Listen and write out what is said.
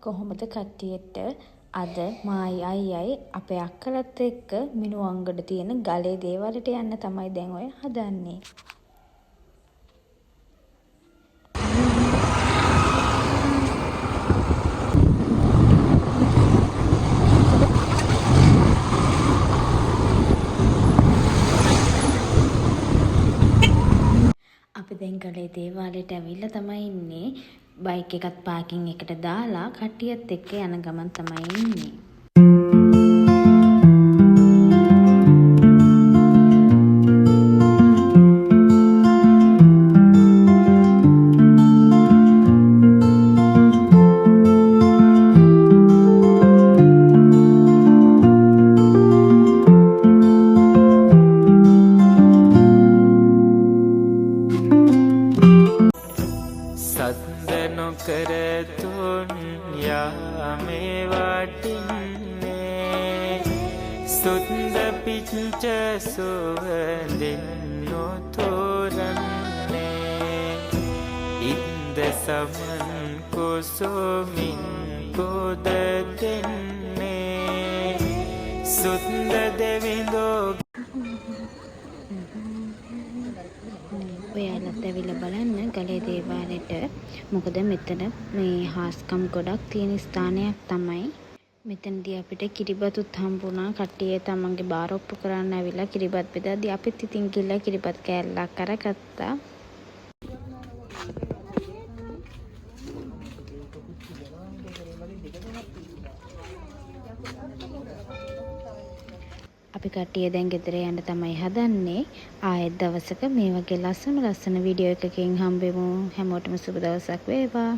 කොහොමද කට්ටියට අද මායි අයියයි අපේ අක්කලත් එක්ක මිනුවංගොඩ තියෙන ගලේ දේවල්ට යන්න තමයි දැන් ඔය හදන්නේ. අපි දැන් ගලේ දේවාලයට ඇවිල්ලා තමයි ඉන්නේ. බයික් එකත් පාකින් එකට දාලා කට්ටියත් එක්ක යන ගමන් තමයි ඉන්නේ. කරතුන් යාමේ වටින්නේ සුන්ද පිච්ච සුවඳින් නොතෝරන්නේ ඉන්ද සමන් කුසුමින් ගොඩ දෙන්නේ සුන්ද දෙවිඳෝ. ඔයාලත් ඇවිල්ලා බලන්න ගලේ දේවාලෙට. මොකද මෙතන මේ හාස්කම් ගොඩක් තියෙන ස්ථානයක් තමයි. මෙතනදී අපිට කිරිබතුත් හම්බුණා. කට්ටිය තමන්ගේ බාර ඔප්පු කරන්න ඇවිල්ලා කිරිබත් බෙදද්දී අපිත් ඉතින් ගිහලා කිරිබත් කෑල්ලක් අරගත්තා. අපි කට්ටිය දැන් ගෙදර යන්න තමයි හදන්නේ. ආයෙත් දවසක මේ වගේ ලස්සන වීඩියෝ එකකින් හම්බෙමු. හැමෝටම සුබ දවසක් වේවා.